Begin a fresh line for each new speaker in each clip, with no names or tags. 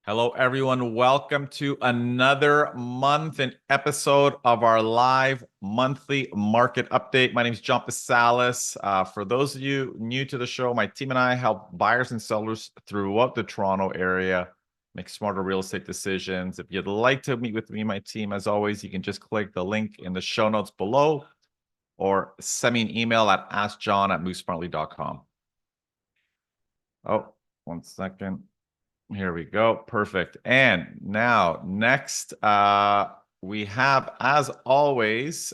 Hello, everyone. Welcome to another month and episode of our live monthly market update. My name is John Pasalis. For those of you new to the show, my team and I help buyers and sellers throughout the Toronto area make smarter real estate decisions. If you'd like to meet with me and my team, as always, you can just click the link in the show notes below or send me an email at askjohn@movesmartly.com. Oh, 1 second. Here we go. Perfect. And now, next, we have, as always,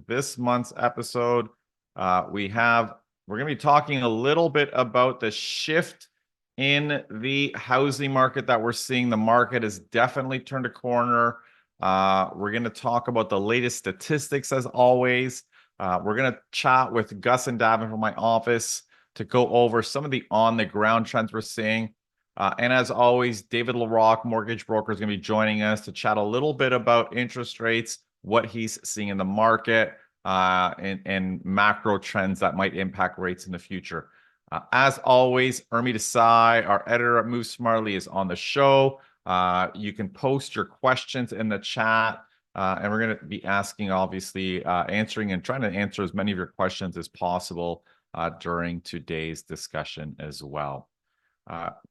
this month's episode, we're going to be talking a little bit about the shift in the housing market that we're seeing. The market has definitely turned a corner. We're going to talk about the latest statistics, as always. We're going to chat with Gus and Davin from my office to go over some of the on-the-ground trends we're seeing. And as always, David Larock, mortgage broker, is going to be joining us to chat a little bit about interest rates, what he's seeing in the market, and macro trends that might impact rates in the future. As always, Urmi Desai, our editor at Move Smartly, is on the show. You can post your questions in the chat, and we're going to be asking, obviously, answering and trying to answer as many of your questions as possible during today's discussion as well.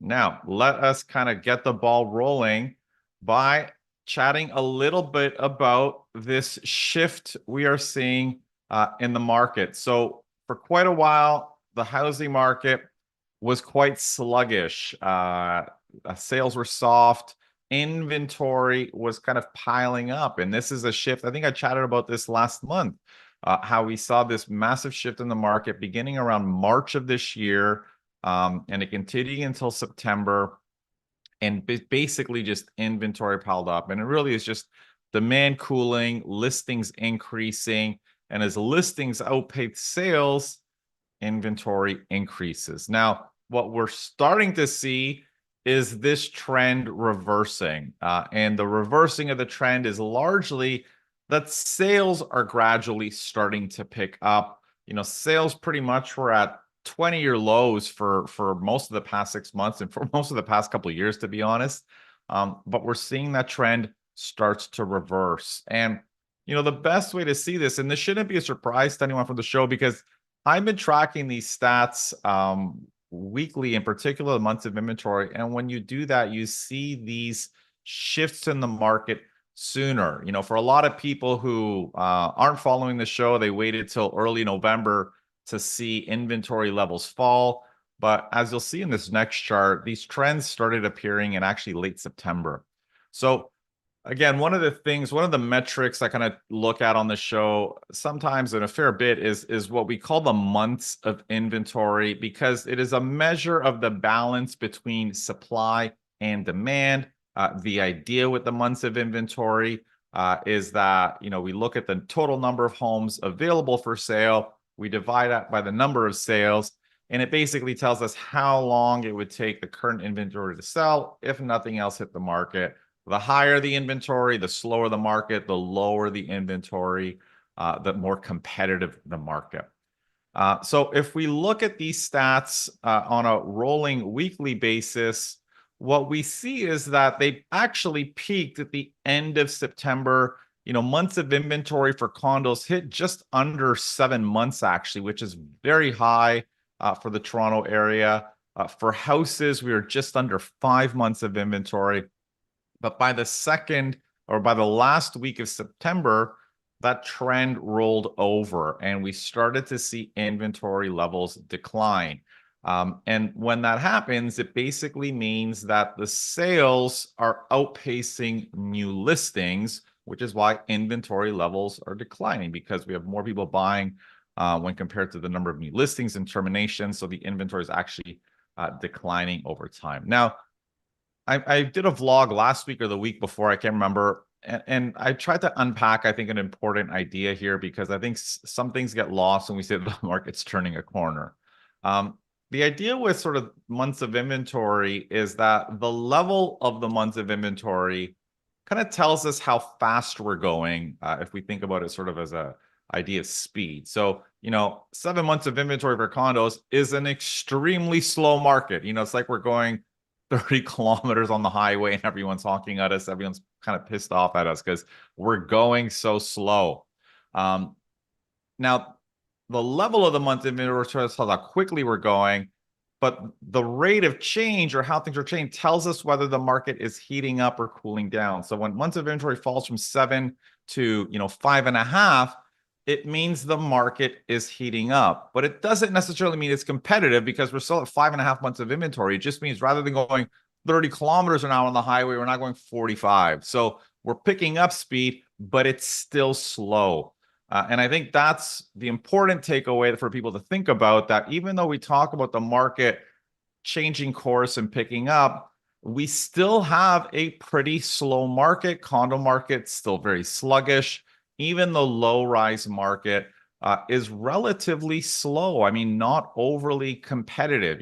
Now, let us kind of get the ball rolling by chatting a little bit about this shift we are seeing in the market. So for quite a while, the housing market was quite sluggish. Sales were soft. Inventory was kind of piling up. And this is a shift. I think I chatted about this last month, how we saw this massive shift in the market beginning around March of this year. And it continued until September, and basically just inventory piled up. And it really is just demand cooling, listings increasing, and as listings outpace sales, inventory increases. Now, what we're starting to see is this trend reversing. And the reversing of the trend is largely that sales are gradually starting to pick up. Sales pretty much were at 20-year lows for most of the past 6 months and for most of the past couple of years, to be honest. But we're seeing that trend starts to reverse. And, the best way to see this, and this shouldn't be a surprise to anyone from the show, because I've been tracking these stats weekly, in particular, the months of inventory. And when you do that, you see these shifts in the market sooner. For a lot of people who aren't following the show, they waited till early November to see inventory levels fall. But as you'll see in this next chart, these trends started appearing in actually late September. So again, one of the metrics I kind of look at on the show sometimes and a fair bit is what we call the months of inventory, because it is a measure of the balance between supply and demand. The idea with the months of inventory is that, we look at the total number of homes available for sale. We divide that by the number of sales, and it basically tells us how long it would take the current inventory to sell if nothing else hit the market. The higher the inventory, the slower the market, the lower the inventory, the more competitive the market. So if we look at these stats on a rolling weekly basis, what we see is that they actually peaked at the end of September. Months of inventory for condos hit just under 7 months, actually, which is very high for the Toronto area. For houses, we were just under 5 months of inventory. But by the last week of September, that trend rolled over and we started to see inventory levels decline. And when that happens, it basically means that the sales are outpacing new listings, which is why inventory levels are declining, because we have more people buying when compared to the number of new listings and terminations. So the inventory is actually declining over time. Now, I did a vlog last week or the week before, I can't remember, and I tried to unpack, I think, an important idea here, because I think some things get lost when we say the market's turning a corner. The idea with sort of months of inventory is that the level of the months of inventory kind of tells us how fast we're going, if we think about it sort of as a idea of speed. So, 7 months of inventory for condos is an extremely slow market. It's like we're going 30 kilometers on the highway and everyone's honking at us. Everyone's kind of pissed off at us because we're going so slow. Now, the level of the month inventory tells how quickly we're going, but the rate of change or how things are changing tells us whether the market is heating up or cooling down. So when months of inventory falls from 7 to 5.5, it means the market is heating up. But it doesn't necessarily mean it's competitive because we're still at 5.5 months of inventory. It just means rather than going 30 kilometers an hour on the highway, we're not going 45. So we're picking up speed, but it's still slow. And I think that's the important takeaway for people to think about, that even though we talk about the market changing course and picking up, we still have a pretty slow market. Condo market still very sluggish. Even the low-rise market is relatively slow. I mean, not overly competitive.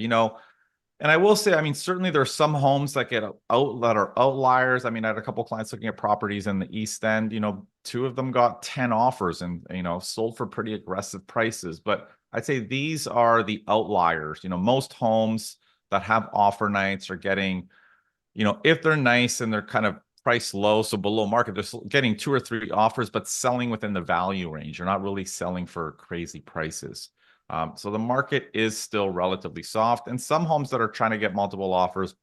And I will say, I mean, certainly there are some homes that get out that are outliers. I mean, I had a couple of clients looking at properties in the East End. Two of them got 10 offers and sold for pretty aggressive prices. But I'd say these are the outliers. Most homes that have offer nights are getting, if they're nice and they're kind of priced low, so below market, they're getting 2 or 3 offers, but selling within the value range. You're not really selling for crazy prices. So the market is still relatively soft, and some homes that are trying to get multiple offers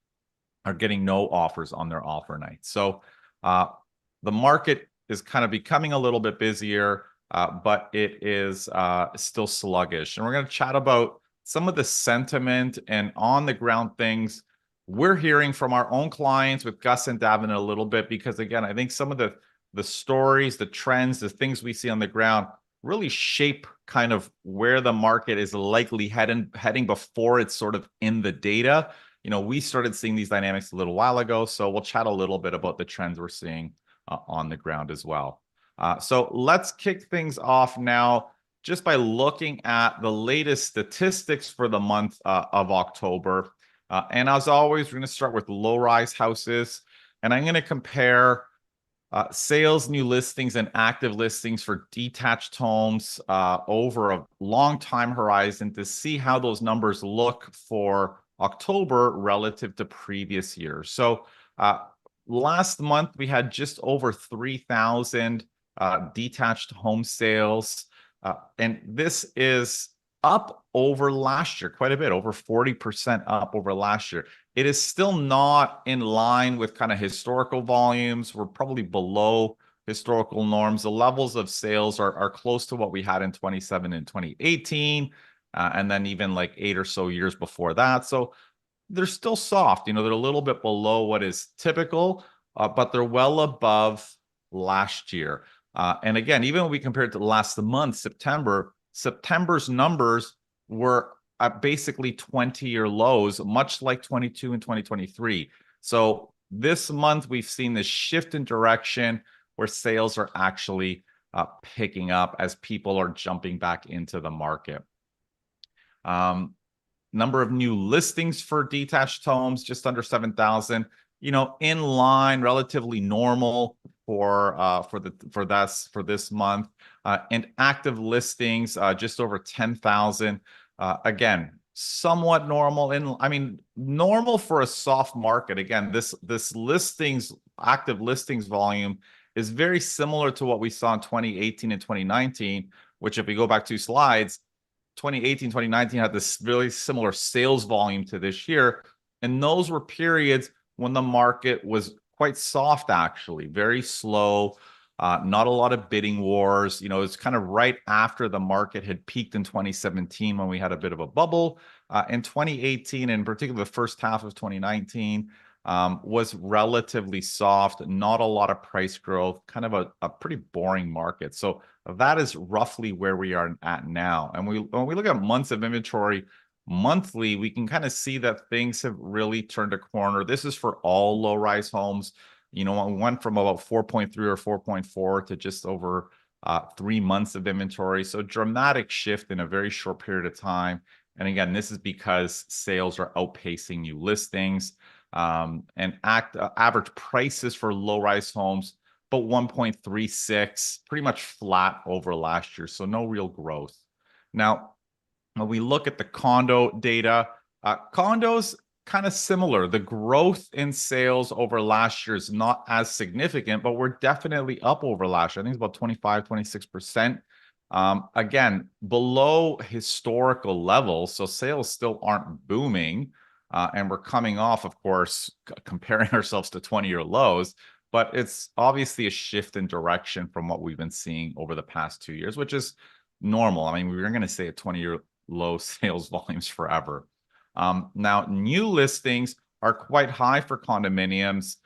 are getting no offers on their offer night. So the market is kind of becoming a little bit busier, but it is still sluggish. And we're going to chat about some of the sentiment and on the ground things we're hearing from our own clients with Gus and Davin a little bit, because again, I think some of the stories, the trends, the things we see on the ground really shape kind of where the market is likely heading before it's sort of in the data. We started seeing these dynamics a little while ago, so we'll chat a little bit about the trends we're seeing on the ground as well. So let's kick things off now just by looking at the latest statistics for the month of October. And as always, we're going to start with low-rise houses, and I'm going to compare sales, new listings, and active listings for detached homes over a long time horizon to see how those numbers look for October relative to previous years. So last month, we had just over 3,000 detached home sales. And this is up over last year, quite a bit, over 40% up over last year. It is still not in line with kind of historical volumes. We're probably below historical norms. The levels of sales are close to what we had in 2017 and 2018, and then even like 8 or so years before that. So they're still soft. They're a little bit below what is typical, but they're well above last year. And again, even when we compare it to last month, September's numbers were at basically 20-year lows, much like 22 and 2023. So this month, we've seen this shift in direction where sales are actually picking up as people are jumping back into the market. Number of new listings for detached homes, just under 7,000, in line, relatively normal for this month. And active listings, just over 10,000. Again, somewhat normal. Normal for a soft market. Again, this active listings volume is very similar to what we saw in 2018 and 2019, which if we go back 2 slides, 2018, 2019 had this really similar sales volume to this year. And those were periods when the market was quite soft, actually, very slow, not a lot of bidding wars. It's kind of right after the market had peaked in 2017 when we had a bit of a bubble. In 2018, and in particular the first half of 2019, was relatively soft, not a lot of price growth, kind of a pretty boring market. So that is roughly where we are at now. And when we look at months of inventory monthly, we can kind of see that things have really turned a corner. This is for all low-rise homes. We went from about 4.3 or 4.4 to just over 3 months of inventory. So dramatic shift in a very short period of time. And again, this is because sales are outpacing new listings. And average prices for low-rise homes, but 1.36, pretty much flat over last year. So no real growth. Now, when we look at the condo data, condos kind of similar. The growth in sales over last year is not as significant, but we're definitely up over last year. I think it's about 25, 26%. Again, below historical levels, so sales still aren't booming. And we're coming off, of course, comparing ourselves to 20-year lows, but it's obviously a shift in direction from what we've been seeing over the past 2 years, which is normal. I mean, we were going to say at 20-year low sales volumes forever. Now, new listings are quite high for condominiums.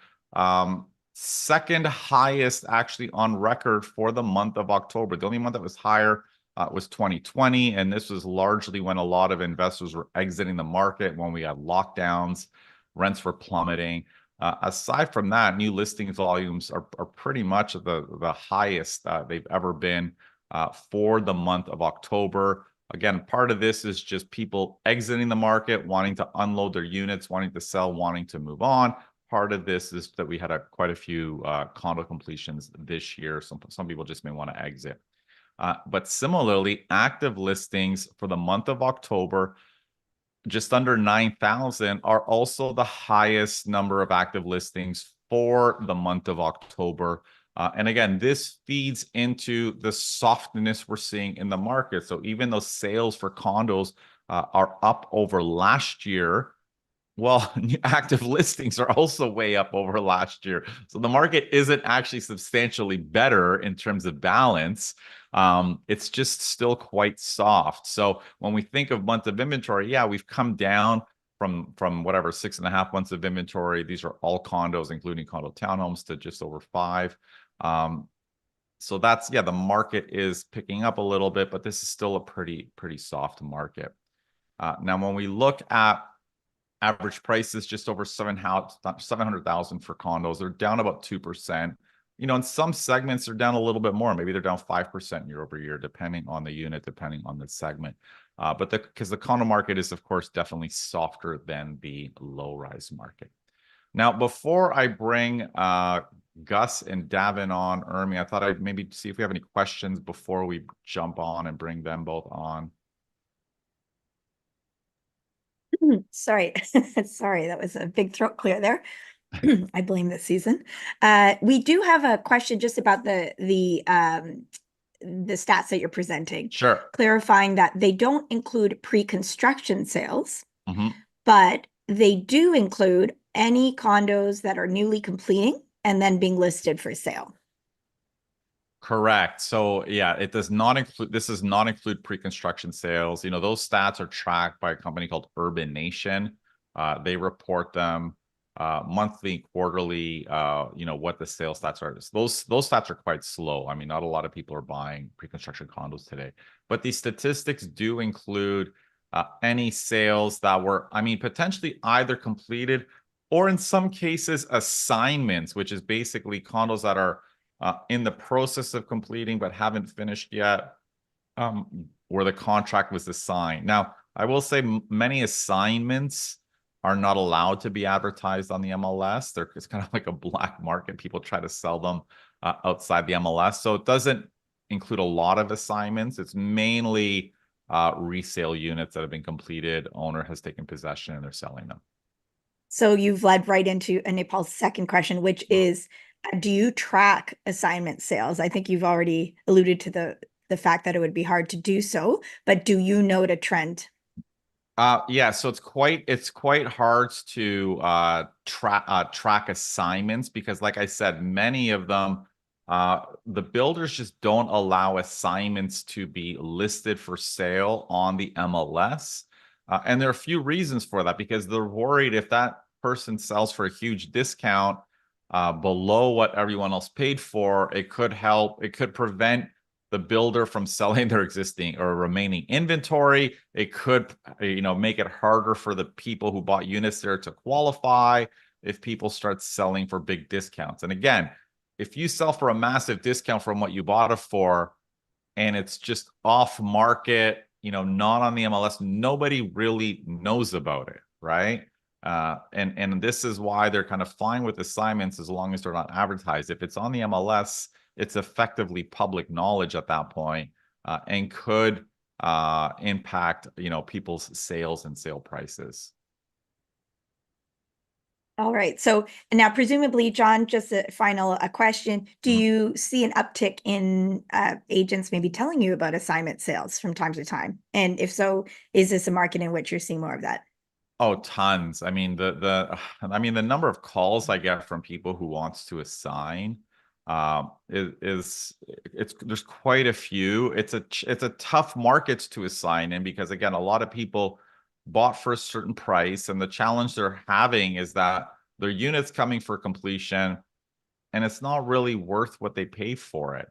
Second highest actually on record for the month of October. The only month that was higher was 2020, and this was largely when a lot of investors were exiting the market, when we had lockdowns, rents were plummeting. Aside from that, new listings volumes are pretty much the highest they've ever been for the month of October. Again, part of this is just people exiting the market, wanting to unload their units, wanting to sell, wanting to move on. Part of this is that we had quite a few condo completions this year. Some people just may want to exit. But similarly, active listings for the month of October, just under 9,000, are also the highest number of active listings for the month of October. And again, this feeds into the softness we're seeing in the market. So even though sales for condos are up over last year, well, active listings are also way up over last year. So the market isn't actually substantially better in terms of balance. It's just still quite soft. So when we think of month of inventory, yeah, we've come down from whatever 6.5 months of inventory. These are all condos, including condo townhomes, to just over 5. So that's, yeah, the market is picking up a little bit, but this is still a pretty soft market. Now, when we look at average prices, just over 700,000 for condos, they're down about 2%. You know, in some segments, they're down a little bit more. Maybe they're down 5% year over year, depending on the unit, depending on the segment. But because the condo market is, of course, definitely softer than the low-rise market. Now, before I bring Gus and Davin on, Urmi, I thought I'd maybe see if we have any questions before we jump on and bring them both on.
Sorry, sorry, that was a big throat clear there. I blame the season. We do have a question just about the stats that you're presenting.
Sure.
Clarifying that they don't include pre-construction sales,
Mm-hmm.
but they do include any condos that are newly completing and then being listed for sale.
Correct. So yeah, it does not include, this does not include pre-construction sales. You know, those stats are tracked by a company called Urban Nation. They report them monthly, quarterly, you know, what the sales stats are. Those stats are quite slow. I mean, not a lot of people are buying pre-construction condos today, but these statistics do include any sales that were, I mean, potentially either completed or in some cases assignments, which is basically condos that are in the process of completing but haven't finished yet, where the contract was assigned. Now, I will say many assignments are not allowed to be advertised on the MLS. It's kind of like a black market. People try to sell them outside the MLS. So it doesn't include a lot of assignments. It's mainly resale units that have been completed. Owner has taken possession and they're selling them.
So you've led right into Nepal's second question, which is, do you track assignment sales? I think you've already alluded to the fact that it would be hard to do so, but do you note a trend?
Yeah, so it's quite hard to track assignments because, like I said, many of them, the builders just don't allow assignments to be listed for sale on the MLS. And there are a few reasons for that, because they're worried if that person sells for a huge discount below what everyone else paid for, it could prevent the builder from selling their existing or remaining inventory. It could, you know, make it harder for the people who bought units there to qualify if people start selling for big discounts. And again, if you sell for a massive discount from what you bought it for, and it's just off market, you know, not on the MLS, nobody really knows about it, right? And this is why they're kind of fine with assignments as long as they're not advertised. If it's on the MLS, it's effectively public knowledge at that point, and could impact, you know, people's sales and sale prices.
All right. So now, presumably, John, just a final question. Do
Mhm.
you see an uptick in agents maybe telling you about assignment sales from time to time? And if so, is this a market in which you're seeing more of that?
Oh, tons. I mean, the number of calls I get from people who wants to assign is it's there's quite a few. It's a tough market to assign in because again, a lot of people bought for a certain price, and the challenge they're having is that their unit's coming for completion, and it's not really worth what they pay for it.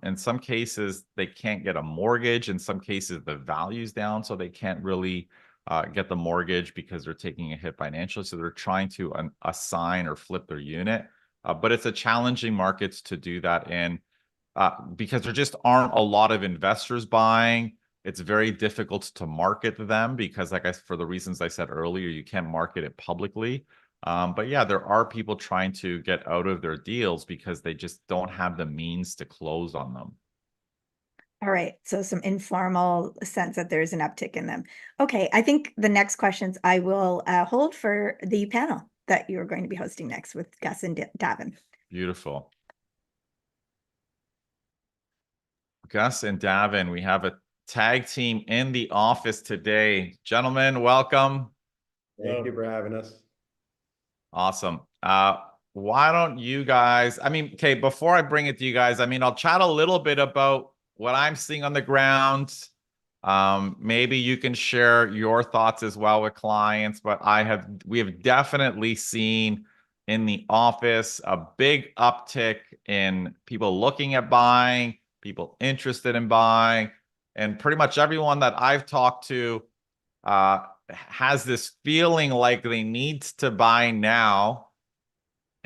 In some cases, they can't get a mortgage. In some cases, the value's down, so they can't really get the mortgage because they're taking a hit financially. So they're trying to assign or flip their unit. But it's a challenging market to do that in because there just aren't a lot of investors buying. It's very difficult to market them because, like for the reasons I said earlier, you can't market it publicly. But yeah, there are people trying to get out of their deals because they just don't have the means to close on them.
All right. So some informal sense that there's an uptick in them. Okay. I think the next questions I will hold for the panel that you're going to be hosting next with Gus and Davin.
Beautiful. Gus and Davin, we have a tag team in the office today. Gentlemen, welcome.
Thank you for having us.
Awesome. Why don't you guys, I mean, okay, before I bring it to you guys, I mean, I'll chat a little bit about what I'm seeing on the ground. Maybe you can share your thoughts as well with clients, but we have definitely seen in the office a big uptick in people looking at buying, people interested in buying, and pretty much everyone that I've talked to has this feeling like they need to buy now.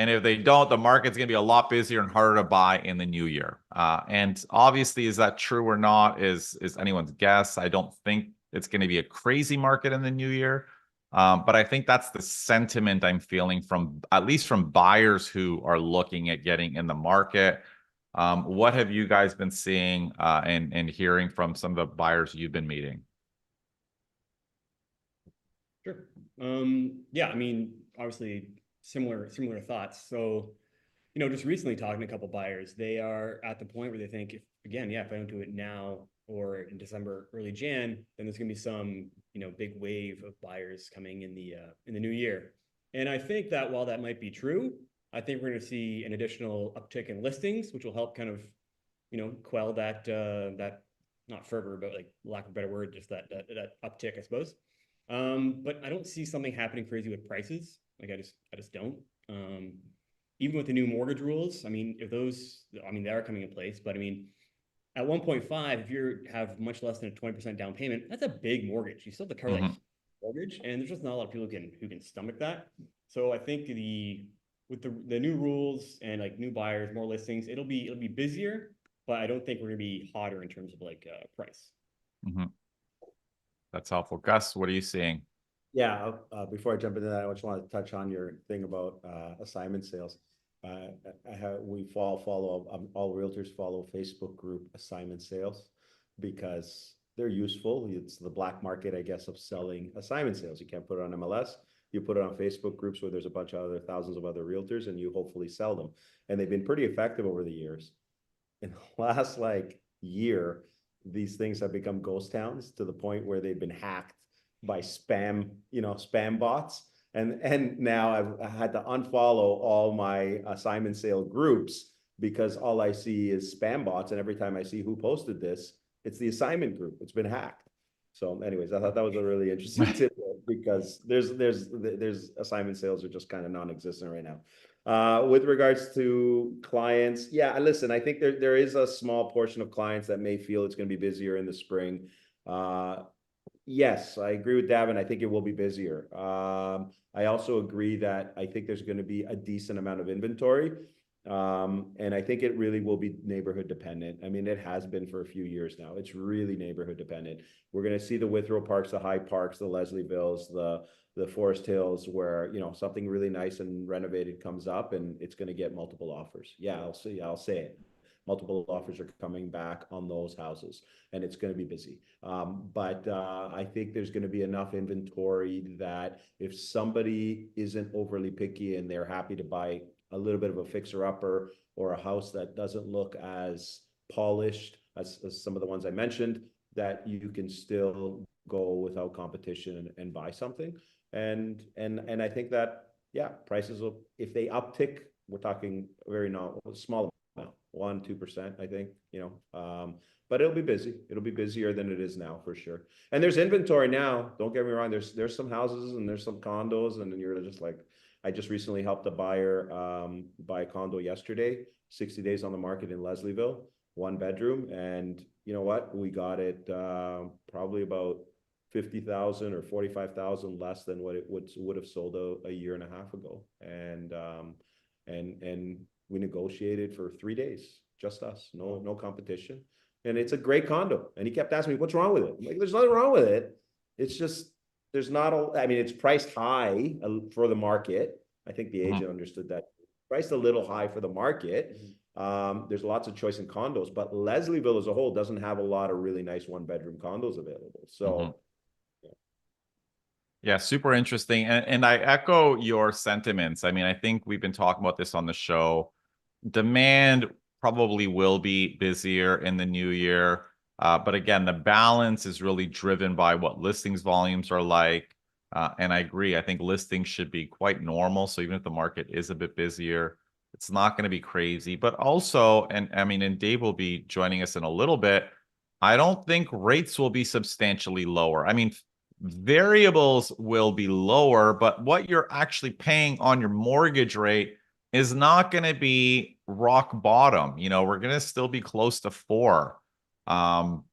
And if they don't, the market's going to be a lot busier and harder to buy in the new year. And obviously, is that true or not is anyone's guess. I don't think it's going to be a crazy market in the new year. But I think that's the sentiment I'm feeling from at least from buyers who are looking at getting in the market. What have you guys been seeing and hearing from some of the buyers you've been meeting?
Sure. Yeah, I mean, obviously similar thoughts. So, just recently talking to a couple buyers, they are at the point where they think if I don't do it now or in December, early Jan, then there's gonna be some, big wave of buyers coming in the new year. And I think that while that might be true, I think we're gonna see an additional uptick in listings, which will help kind of, quell that not fervor, but like lack of a better word, just that uptick, I suppose. But I don't see something happening crazy with prices. Like I just don't. Even with the new mortgage rules, I mean, they are coming in place, but I mean, at 1.5, if you have much less than a 20% down payment, that's a big mortgage. You still have to cover that mortgage, and there's just not a lot of people who can stomach that. So I think with the new rules and like new buyers, more listings, it'll be busier, but I don't think we're gonna be hotter in terms of like price.
Mm-hmm. That's helpful. Gus, what are you seeing?
Yeah, before I jump into that, I just want to touch on your thing about assignment sales. We follow all realtors follow Facebook group assignment sales because they're useful. It's the black market, I guess, of selling assignment sales. You can't put it on MLS. You put it on Facebook groups where there's a bunch of thousands of other realtors, and you hopefully sell them. And they've been pretty effective over the years. In the last year, these things have become ghost towns to the point where they've been hacked by spam bots. And now I've had to unfollow all my assignment sale groups because all I see is spam bots. And every time I see who posted this, it's the assignment group. It's been hacked. So anyways, I thought that was a really interesting tip because there's assignment sales are just kind of non-existent right now. With regards to clients, yeah, listen, I think there is a small portion of clients that may feel it's going to be busier in the spring. Yes, I agree with Davin. I think it will be busier. I also agree that I think there's going to be a decent amount of inventory. And I think it really will be neighborhood dependent. I mean, it has been for a few years now. It's really neighborhood dependent. We're going to see the Withrow Parks, the Hyde Parks, the Leslievilles, the Forest Hills, where something really nice and renovated comes up, and it's going to get multiple offers. Yeah, I'll say it. multiple offers are coming back on those houses, and it's going to be busy. But I think there's going to be enough inventory that if somebody isn't overly picky and they're happy to buy a little bit of a fixer-upper or a house that doesn't look as polished as some of the ones I mentioned, that you can still go without competition and buy something. And I think that, yeah, prices will, if they uptick, we're talking very small amount, 1-2%, I think, but it'll be busy. It'll be busier than it is now for sure. And there's inventory now. Don't get me wrong. There's some houses and there's some condos, and you're just like, I just recently helped a buyer buy a condo yesterday, 60 days on the market in Leslieville, 1 bedroom. And you know what? We got it probably about 50,000 or 45,000 less than what it would have sold a year and a half ago. And we negotiated for 3 days, just us, no competition. And it's a great condo. And he kept asking me, what's wrong with it? I'm like, there's nothing wrong with it. It's just, there's not I mean, it's priced high for the market. I think the agent understood that. Priced a little high for the market. There's lots of choice in condos, but Leslieville as a whole doesn't have a lot of really nice 1-bedroom condos available. So
yeah, super interesting. And I echo your sentiments. I mean, I think we've been talking about this on the show. Demand probably will be busier in the new year. But again, the balance is really driven by what listings volumes are like. And I agree. I think listings should be quite normal. So even if the market is a bit busier, it's not going to be crazy. But also, and I mean, and Dave will be joining us in a little bit, I don't think rates will be substantially lower. I mean, variables will be lower, but what you're actually paying on your mortgage rate is not going to be rock bottom. We're going to still be close to 4. So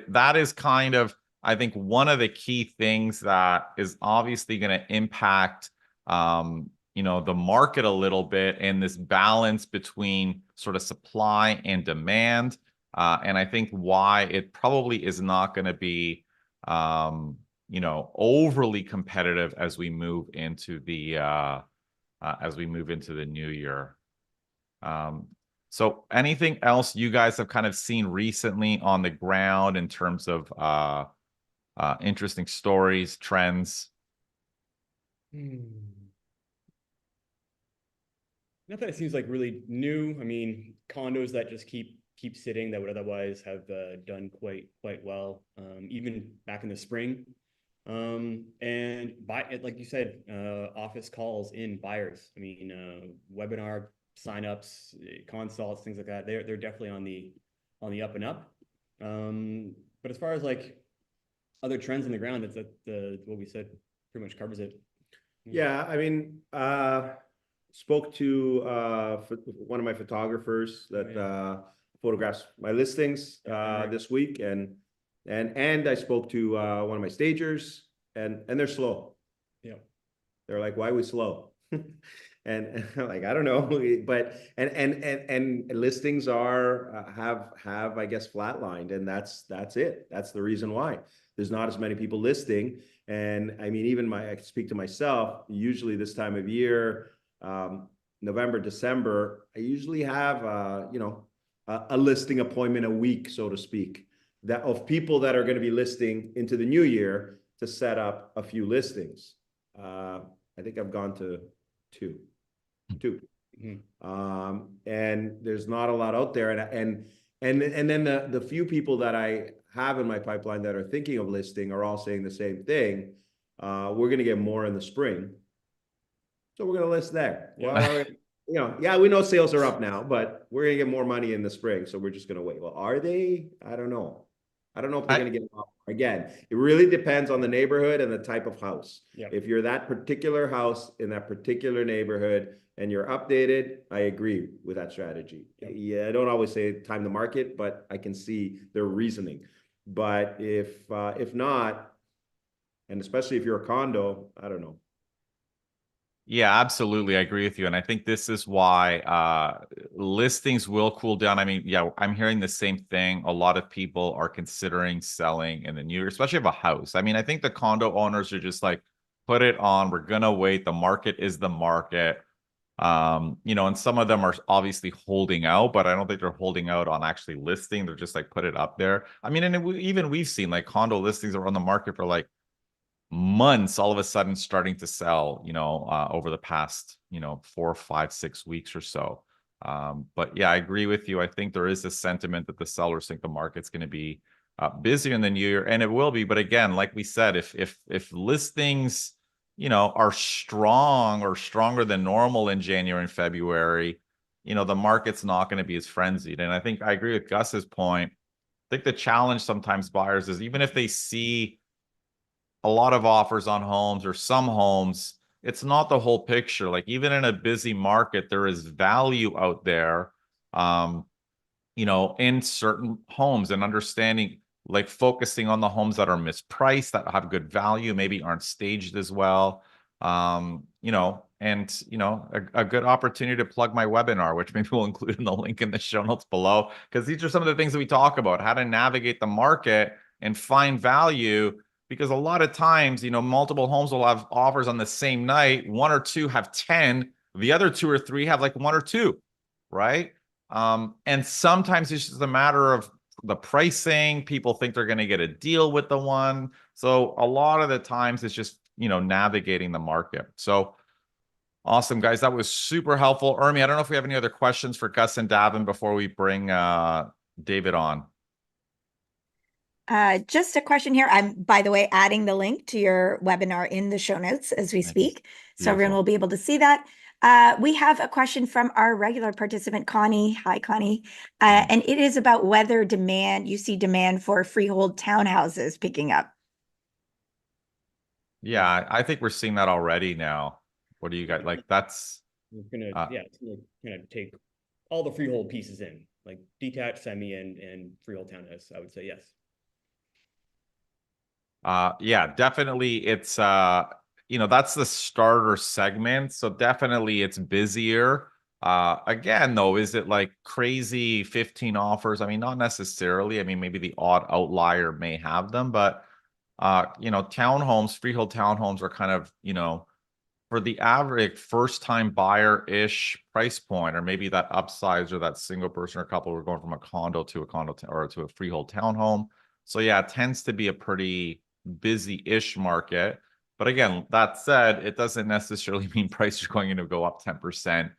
that is kind of, I think, one of the key things that is obviously going to impact, the market a little bit, and this balance between sort of supply and demand. And I think why it probably is not going to be, overly competitive as we move into the new year. So anything else you guys have kind of seen recently on the ground in terms of interesting stories, trends?
Not that it seems like really new. I mean, condos that just keep sitting that would otherwise have done quite well, even back in the spring. And like you said, office calls in buyers. I mean, webinar signups, consults, things like that. They're definitely on the up and up. But as far as like other trends on the ground, that's what we said pretty much covers it.
Yeah, I mean, spoke to one of my photographers that photographs my listings this week, and I spoke to one of my stagers, and they're slow.
Yeah, they're
like, why are we slow? And like, I don't know, but and listings have I guess flatlined, and that's it. That's the reason why there's not as many people listing. And I mean, even I speak to myself. Usually this time of year, November, December, I usually have a listing appointment a week, so to speak, that of people that are going to be listing into the new year to set up a few listings. I think I've gone to two. And there's not a lot out there. And then the few people that I have in my pipeline that are thinking of listing are all saying the same thing. We're going to get more in the spring, so we're going to list there.
Yeah.
Well, we know sales are up now, but we're going to get more money in the spring, so we're just going to wait. Well, are they? I don't know. I don't know if they're going to get more. Again, it really depends on the neighborhood and the type of house.
Yeah.
If you're that particular house in that particular neighborhood and you're updated, I agree with that strategy. Yeah, I don't always say time the market, but I can see their reasoning. But if not, and especially if you're a condo, I don't know.
Yeah, absolutely. I agree with you. And I think this is why listings will cool down. I mean, yeah, I'm hearing the same thing. A lot of people are considering selling in the new year, especially of a house. I mean, I think the condo owners are just like, put it on. We're going to wait. The market is the market. And some of them are obviously holding out, but I don't think they're holding out on actually listing. They're just like put it up there. I mean, and even we've seen like condo listings are on the market for like months, all of a sudden starting to sell, over the past, 4, 5, 6 weeks or so. But yeah, I agree with you. I think there is a sentiment that the sellers think the market's going to be busier in the new year, and it will be. But again, like we said, if listings, are strong or stronger than normal in January and February, the market's not going to be as frenzied. And I think I agree with Gus's point. I think the challenge sometimes buyers is even if they see a lot of offers on homes or some homes, it's not the whole picture. Like even in a busy market, there is value out there, in certain homes, and understanding, like focusing on the homes that are mispriced, that have good value, maybe aren't staged as well. A good opportunity to plug my webinar, which maybe we'll include in the link in the show notes below, because these are some of the things that we talk about, how to navigate the market and find value. Because a lot of times, multiple homes will have offers on the same night. 1 or 2 have 10. The other 2 or 3 have like 1 or 2, right? And sometimes it's just a matter of the pricing. People think they're going to get a deal with the one. So a lot of the times it's just, navigating the market. So awesome, guys. That was super helpful. Urmi, I don't know if we have any other questions for Gus and Davin before we bring David on.
Just a question here. I'm, by the way, adding the link to your webinar in the show notes as we speak. So everyone will be able to see that. We have a question from our regular participant, Connie. Hi, Connie. And it is about whether you see demand for freehold townhouses picking up.
Yeah, I think we're seeing that already now. What do you guys like? It's gonna
kind of take all the freehold pieces in, like detached, semi, and freehold townhouse. I would say yes.
Yeah, definitely. It's that's the starter segment. So definitely it's busier. Again, though, is it like crazy 15 offers? I mean, not necessarily. I mean, maybe the odd outlier may have them, but townhomes, freehold townhomes are kind of, for the average first-time buyer-ish price point, or maybe that upsize or that single person or couple, we're going from a condo to or to a freehold townhome. So yeah, it tends to be a pretty busy-ish market. But again, that said, it doesn't necessarily mean prices are going to go up 10%,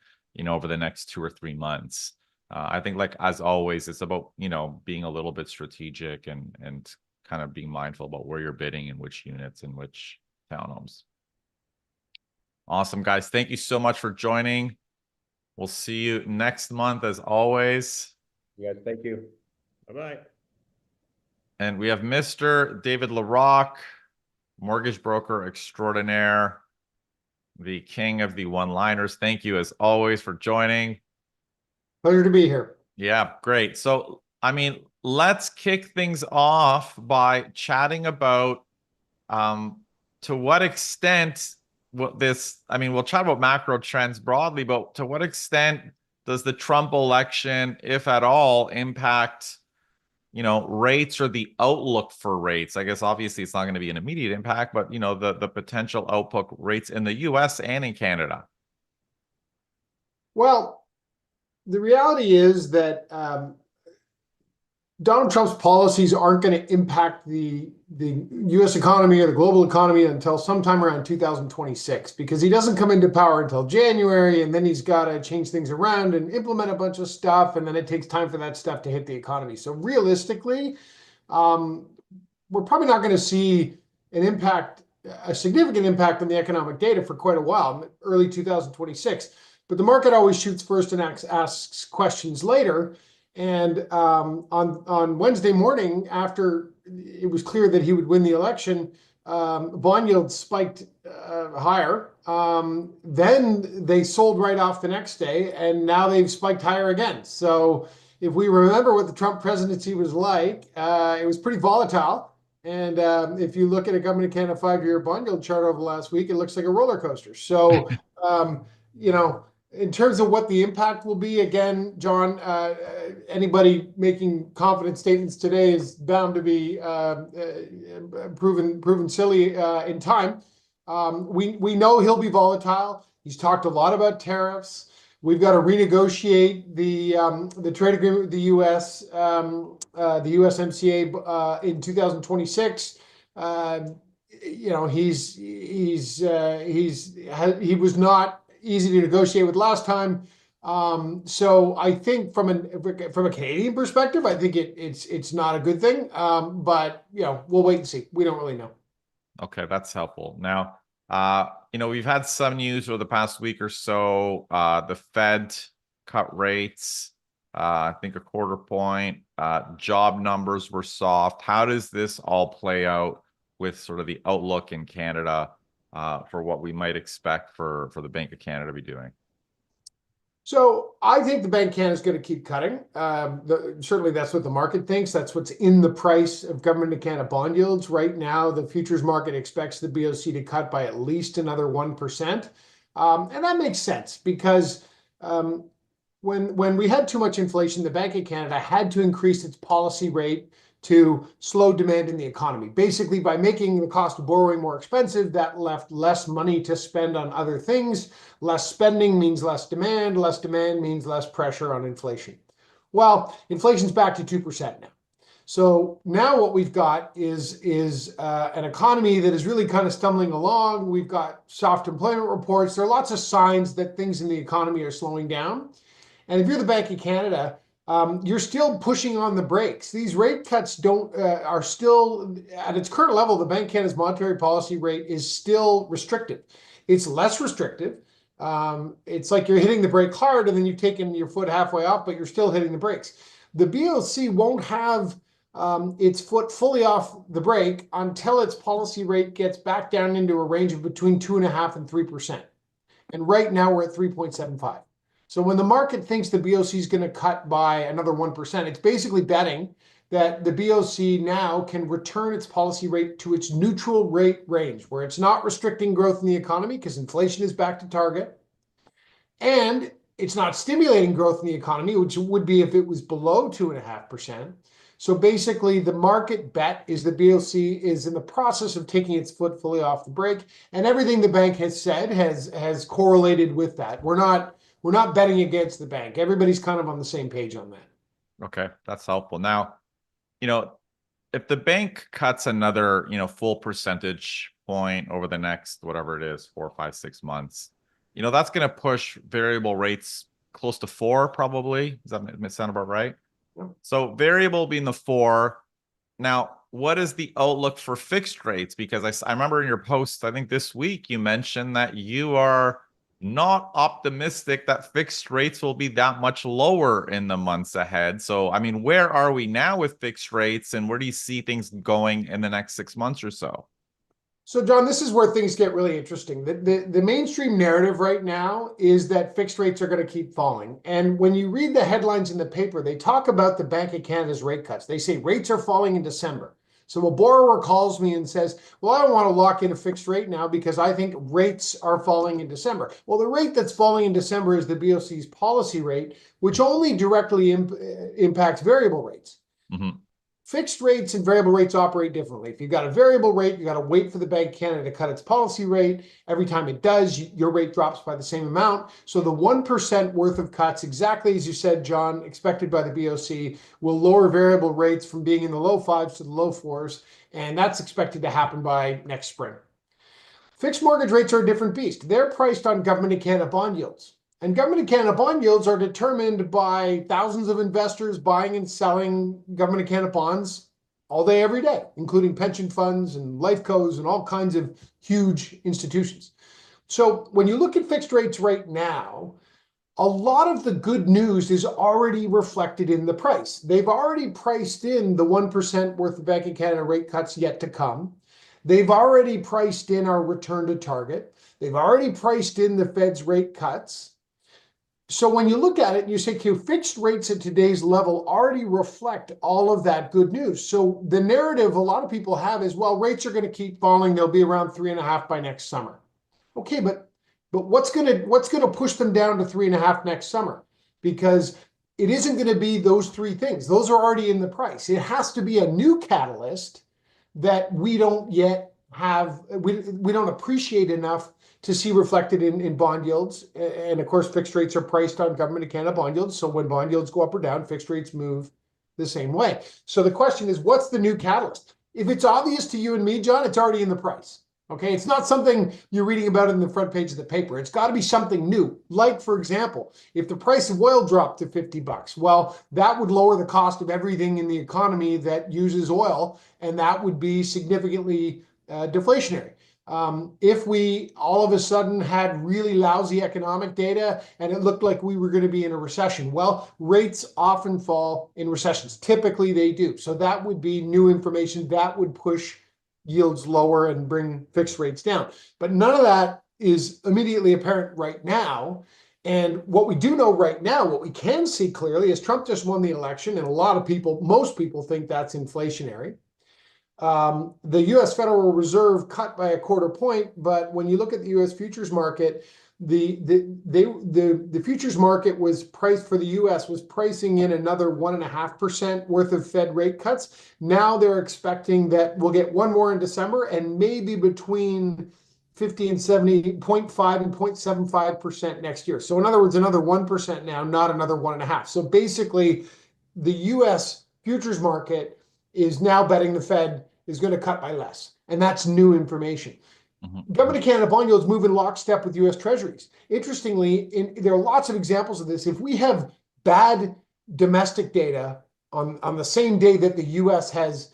over the next 2 or 3 months. I think, like as always, it's about being a little bit strategic and kind of being mindful about where you're bidding and which units and which townhomes. Awesome, guys. Thank you so much for joining. We'll see you next month as always.
Yeah, thank you.
Bye-bye.
And we have Mr. David Larock, mortgage broker extraordinaire, the king of the one-liners. Thank you as always for joining.
Pleasure to be here.
Yeah, great. So, I mean, let's kick things off by chatting about to what extent we'll chat about macro trends broadly, but to what extent does the Trump election, if at all, impact rates or the outlook for rates? I guess obviously it's not going to be an immediate impact, but the potential outlook rates in the US and in Canada.
Well, the reality is that Donald Trump's policies aren't going to impact the US economy or the global economy until sometime around 2026, because he doesn't come into power until January, and then he's got to change things around and implement a bunch of stuff, and then it takes time for that stuff to hit the economy. So realistically, we're probably not going to see a significant impact on the economic data for quite a while, early 2026. But the market always shoots first and asks questions later. And on Wednesday morning, after it was clear that he would win the election, bond yields spiked higher. Then they sold right off the next day, and now they've spiked higher again. So if we remember what the Trump presidency was like, it was pretty volatile. And if you look at a Government of Canada 5-year bond yield chart over the last week, it looks like a roller coaster. So, in terms of what the impact will be, again, John, anybody making confident statements today is bound to be proven silly in time. We know he'll be volatile. He's talked a lot about tariffs. We've got to renegotiate the trade agreement with the U.S. The USMCA in 2026. You know, he was not easy to negotiate with last time. So I think from a Canadian perspective, I think it's not a good thing. But you know, we'll wait and see. We don't really know.
Okay, that's helpful. Now, you know, we've had some news over the past week or so. The Fed cut rates, I think a quarter point. Job numbers were soft. How does this all play out with sort of the outlook in Canada for what we might expect for the Bank of Canada to be doing?
So I think the Bank of Canada is going to keep cutting. Certainly, that's what the market thinks. That's what's in the price of Government of Canada bond yields right now. The futures market expects the BOC to cut by at least another 1%, and that makes sense because when we had too much inflation, the Bank of Canada had to increase its policy rate to slow demand in the economy. Basically, by making the cost of borrowing more expensive, that left less money to spend on other things. Less spending means less demand means less pressure on inflation. Well, inflation's back to 2% now. So now what we've got is an economy that is really kind of stumbling along. We've got soft employment reports. There are lots of signs that things in the economy are slowing down. And if you're the Bank of Canada, you're still pushing on the brakes. These rate cuts are still at its current level. The Bank of Canada's monetary policy rate is still restrictive. It's less restrictive. It's like you're hitting the brake hard and then you've taken your foot halfway off, but you're still hitting the brakes. The BOC won't have its foot fully off the brake until its policy rate gets back down into a range of between 2.5% and 3%. And right now we're at 3.75. So when the market thinks the BOC is going to cut by another 1%, it's basically betting that the BOC now can return its policy rate to its neutral rate range, where it's not restricting growth in the economy because inflation is back to target, and it's not stimulating growth in the economy, which it would be if it was below 2.5%. So basically, the market bet is the BOC is in the process of taking its foot fully off the brake, and everything the bank has said has correlated with that. We're not betting against the bank. Everybody's kind of on the same page on that.
Okay, that's helpful. Now, you know, if the bank cuts another, you know, full percentage point over the next, whatever it is, 4, 5, 6 months, you know, that's going to push variable rates close to 4, probably. Does that sound about right?
Yeah.
So variable being the 4. Now, what is the outlook for fixed rates? Because I remember in your post, I think this week, you mentioned that you are not optimistic that fixed rates will be that much lower in the months ahead. So, I mean, where are we now with fixed rates and where do you see things going in the next 6 months or so?
So, John, this is where things get really interesting. The mainstream narrative right now is that fixed rates are going to keep falling. And when you read the headlines in the paper, they talk about the Bank of Canada's rate cuts. They say rates are falling in December. So a borrower calls me and says, well, I don't want to lock in a fixed rate now because I think rates are falling in December. Well, the rate that's falling in December is the BOC's policy rate, which only directly impacts variable rates.
Mm-hmm.
Fixed rates and variable rates operate differently. If you've got a variable rate, you got to wait for the Bank of Canada to cut its policy rate. Every time it does, your rate drops by the same amount. So the 1% worth of cuts, exactly as you said, John, expected by the BOC, will lower variable rates from being in the low 5s to the low 4s. And that's expected to happen by next spring. Fixed mortgage rates are a different beast. They're priced on Government of Canada bond yields. And Government of Canada bond yields are determined by thousands of investors buying and selling Government of Canada bonds all day, every day, including pension funds and life cos and all kinds of huge institutions. So when you look at fixed rates right now, a lot of the good news is already reflected in the price. They've already priced in the 1% worth of Bank of Canada rate cuts yet to come. They've already priced in our return to target. They've already priced in the Fed's rate cuts. So when you look at it and you say, okay, fixed rates at today's level already reflect all of that good news. So the narrative a lot of people have is, well, rates are going to keep falling. They'll be around 3.5 by next summer. Okay, but what's going to push them down to 3.5 next summer? Because it isn't going to be those three things. Those are already in the price. It has to be a new catalyst that we don't yet have, we don't appreciate enough to see reflected in bond yields. And of course, fixed rates are priced on Government of Canada bond yields. So when bond yields go up or down, fixed rates move the same way. So the question is, what's the new catalyst? If it's obvious to you and me, John, it's already in the price. Okay, it's not something you're reading about in the front page of the paper. It's got to be something new. Like, for example, if the price of oil dropped to $50, well, that would lower the cost of everything in the economy that uses oil, and that would be significantly deflationary. If we all of a sudden had really lousy economic data and it looked like we were going to be in a recession, well, rates often fall in recessions. Typically they do. So that would be new information that would push yields lower and bring fixed rates down. But none of that is immediately apparent right now. And what we do know right now, what we can see clearly is Trump just won the election, and a lot of people, most people think that's inflationary. The U.S. Federal Reserve cut by 1/4 point, but when you look at the U.S. futures market, the futures market was priced for the U.S. was pricing in another 1.5% worth of Fed rate cuts. Now they're expecting that we'll get one more in December and maybe between 50 and 70.5 and 0.75% next year. So in other words, another 1% now, not another 1.5. So basically, the U.S. futures market is now betting the Fed is going to cut by less. And that's new information. Government of Canada bond yields move in lockstep with U.S. Treasuries. Interestingly, there are lots of examples of this. If we have bad domestic data on the same day that the U.S. has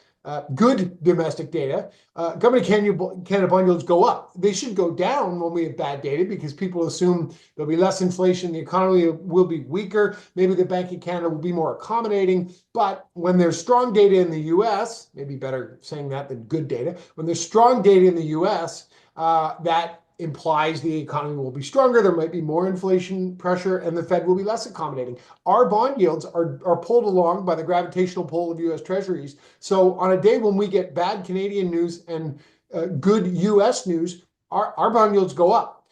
good domestic data, Government of Canada bond yields go up. They should go down when we have bad data because people assume there'll be less inflation, the economy will be weaker, maybe the Bank of Canada will be more accommodating. But when there's strong data in the U.S., maybe better saying that than good data, when there's strong data in the U.S., that implies the economy will be stronger, there might be more inflation pressure, and the Fed will be less accommodating. Our bond yields are pulled along by the gravitational pull of U.S. Treasuries. So on a day when we get bad Canadian news and good U.S. news, our bond yields go up.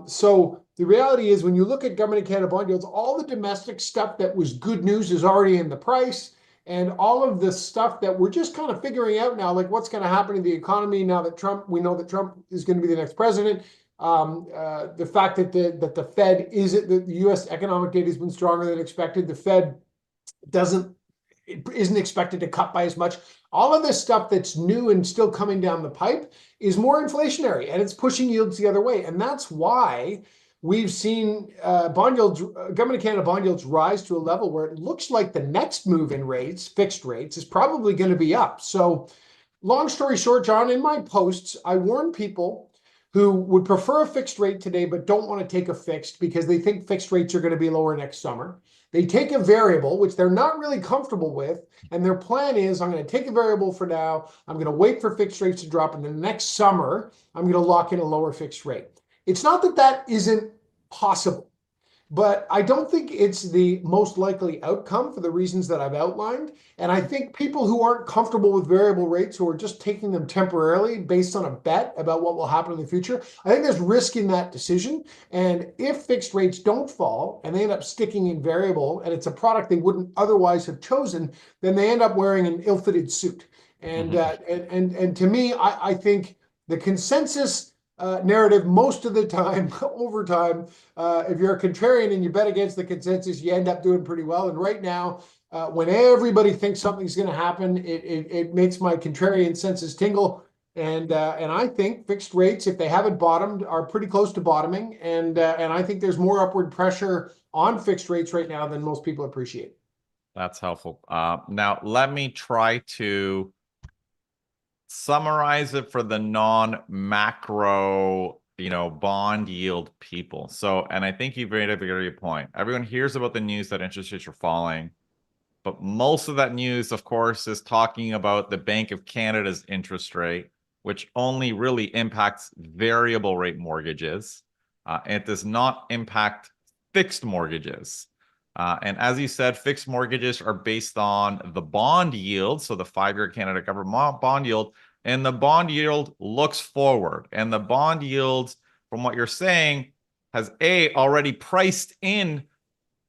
So the reality is when you look at Government of Canada bond yields, all the domestic stuff that was good news is already in the price. And all of the stuff that we're just kind of figuring out now, like what's going to happen to the economy now that we know that Trump is going to be the next president. The fact that the Fed the U.S. economic data has been stronger than expected. The Fed isn't expected to cut by as much. All of this stuff that's new and still coming down the pipe is more inflationary, and it's pushing yields the other way. And that's why we've seen bond yields, Government of Canada bond yields rise to a level where it looks like the next move in rates, fixed rates, is probably going to be up. So long story short, John, in my posts, I warn people who would prefer a fixed rate today but don't want to take a fixed because they think fixed rates are going to be lower next summer. They take a variable, which they're not really comfortable with, and their plan is, I'm going to take a variable for now, I'm going to wait for fixed rates to drop, and then next summer, I'm going to lock in a lower fixed rate. It's not that that isn't possible, but I don't think it's the most likely outcome for the reasons that I've outlined. And I think people who aren't comfortable with variable rates, who are just taking them temporarily based on a bet about what will happen in the future, I think there's risk in that decision. And if fixed rates don't fall and they end up sticking in variable and it's a product they wouldn't otherwise have chosen, then they end up wearing an ill-fitted suit. And and to me, I think the consensus narrative most of the time, over time, if you're a contrarian and you bet against the consensus, you end up doing pretty well. And right now, when everybody thinks something's going to happen, it makes my contrarian senses tingle. And I think fixed rates, if they haven't bottomed, are pretty close to bottoming. And I think there's more upward pressure on fixed rates right now than most people appreciate.
That's helpful. Now, let me try to summarize it for the non-macro, bond yield people. So, and I think you've made a very good point. Everyone hears about the news that interest rates are falling, but most of that news, of course, is talking about the Bank of Canada's interest rate, which only really impacts variable rate mortgages. It does not impact fixed mortgages. And as you said, fixed mortgages are based on the bond yield, so the 5-year Canada government bond yield, and the bond yield looks forward. And the bond yield, from what you're saying, has already priced in,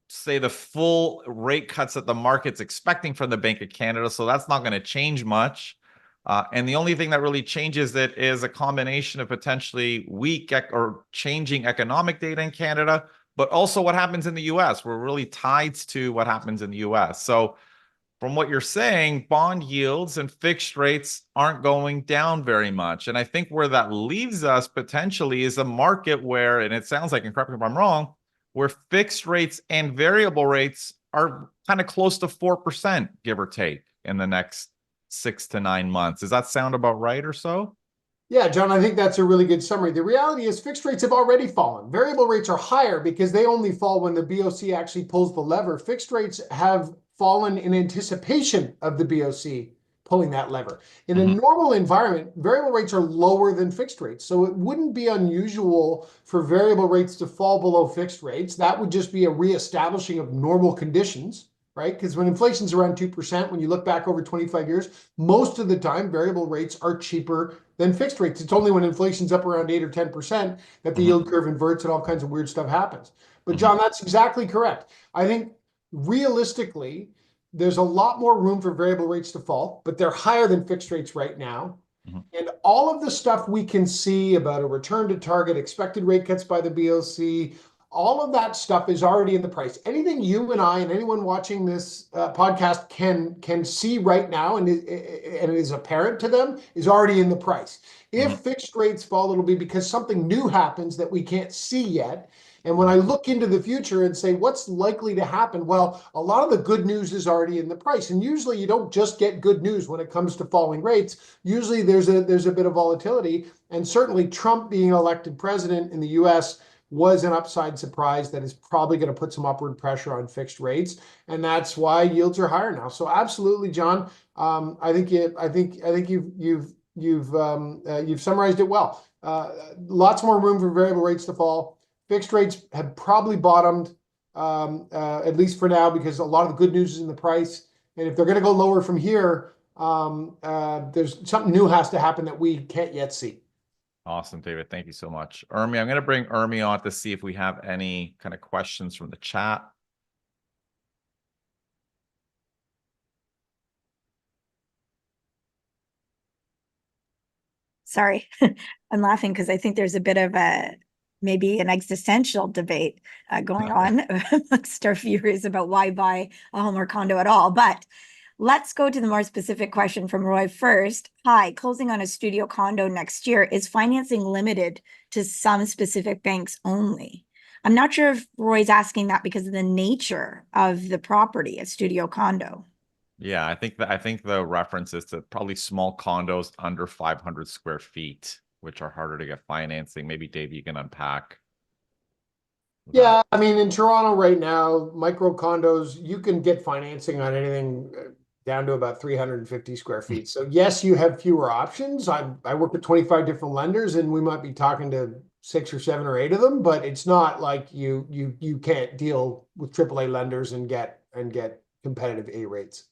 say, the full rate cuts that the market's expecting from the Bank of Canada, so that's not going to change much. And the only thing that really changes it is a combination of potentially weak or changing economic data in Canada, but also what happens in the US. We're really tied to what happens in the US. So from what you're saying, bond yields and fixed rates aren't going down very much. And I think where that leaves us potentially is a market where, and it sounds like, and correct me if I'm wrong, where fixed rates and variable rates are kind of close to 4%, give or take, in the next 6 to 9 months. Does that sound about right or so?
Yeah, John, I think that's a really good summary. The reality is fixed rates have already fallen. Variable rates are higher because they only fall when the BOC actually pulls the lever. Fixed rates have fallen in anticipation of the BOC pulling that lever. In a normal environment, variable rates are lower than fixed rates. So it wouldn't be unusual for variable rates to fall below fixed rates. That would just be a reestablishing of normal conditions, right? Because when inflation's around 2%, when you look back over 25 years, most of the time variable rates are cheaper than fixed rates. It's only when inflation's up around 8 or 10% that the yield curve inverts and all kinds of weird stuff happens. But John, that's exactly correct. I think realistically, there's a lot more room for variable rates to fall, but they're higher than fixed rates right now. And all of the stuff we can see about a return to target, expected rate cuts by the BOC, all of that stuff is already in the price. Anything you and I and anyone watching this podcast can see right now and it is apparent to them is already in the price. If fixed rates fall, it'll be because something new happens that we can't see yet. And when I look into the future and say, what's likely to happen? Well, a lot of the good news is already in the price. And usually you don't just get good news when it comes to falling rates. Usually there's a bit of volatility. And certainly Trump being elected president in the US was an upside surprise that is probably going to put some upward pressure on fixed rates. And that's why yields are higher now. So absolutely, John, I think you've summarized it well. Lots more room for variable rates to fall. Fixed rates have probably bottomed, at least for now, because a lot of the good news is in the price. And if they're going to go lower from here, there's something new has to happen that we can't yet see.
Awesome, David. Thank you so much. Urmi, I'm going to bring Urmi on to see if we have any kind of questions from the chat.
Sorry, I'm laughing because I think there's a bit of maybe an existential debate going on amongst our viewers about why buy a home or condo at all. But let's go to the more specific question from Roy first. Hi, closing on a studio condo next year. Is financing limited to some specific banks only? I'm not sure if Roy's asking that because of the nature of the property, a studio condo.
Yeah, I think the reference is to probably small condos under 500 square feet, which are harder to get financing. Maybe Dave, you can unpack.
Yeah, I mean, in Toronto right now, micro condos, you can get financing on anything down to about 350 square feet. So yes, you have fewer options. I work with 25 different lenders, and we might be talking to 6 or 7 or 8 of them, but it's not like you can't deal with AAA lenders and get competitive A rates.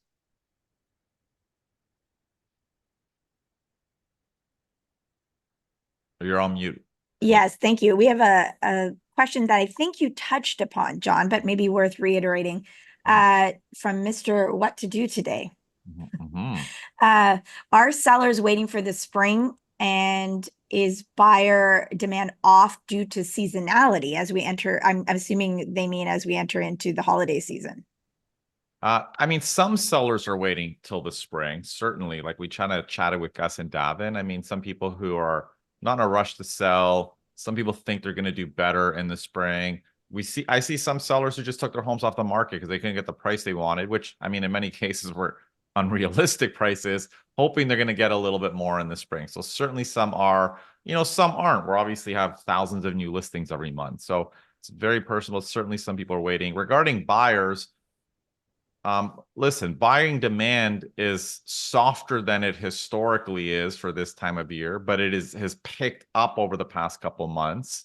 You're on mute.
Yes, thank you. We have a question that I think you touched upon, John, but maybe worth reiterating from Mr. What to Do Today. Are sellers waiting for the spring, and is buyer demand off due to seasonality as we enter? I'm assuming they mean as we enter into the holiday season.
I mean, some sellers are waiting till the spring, certainly. Like we kind of chatted with Gus and Davin. I mean, some people who are not in a rush to sell. Some people think they're going to do better in the spring. I see some sellers who just took their homes off the market because they couldn't get the price they wanted, which I mean, in many cases were unrealistic prices, hoping they're going to get a little bit more in the spring. So certainly some are, some aren't. We obviously have thousands of new listings every month. So it's very personal. Certainly some people are waiting. Regarding buyers, listen, buying demand is softer than it historically is for this time of year, but it has picked up over the past couple months.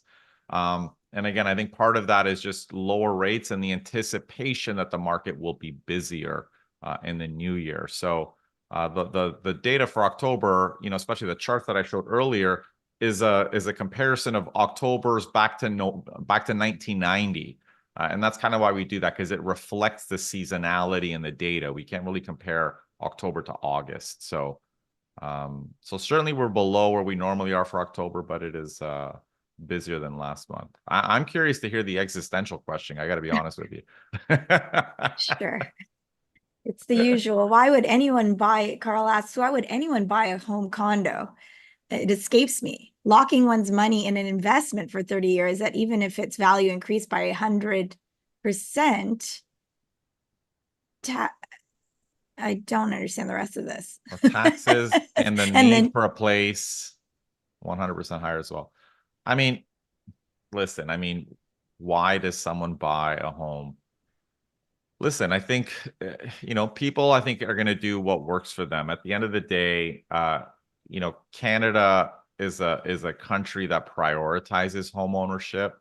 And again, I think part of that is just lower rates and the anticipation that the market will be busier in the new year. So the data for October, especially the chart that I showed earlier, is a comparison of October's back to 1990. And that's kind of why we do that, because it reflects the seasonality in the data. We can't really compare October to August. So So certainly we're below where we normally are for October, but it is busier than last month. I'm curious to hear the existential question. I got to be honest with you.
Sure. It's the usual. Why would anyone buy, Carl asks, why would anyone buy a home condo? It escapes me. Locking one's money in an investment for 30 years, that even if its value increased by 100%, I don't understand the rest of this.
Well, taxes and the
And
need
then
for a place, 100% higher as well. I mean, listen, why does someone buy a home? Listen, I think, people I think are going to do what works for them. At the end of the day, Canada is a country that prioritizes home ownership.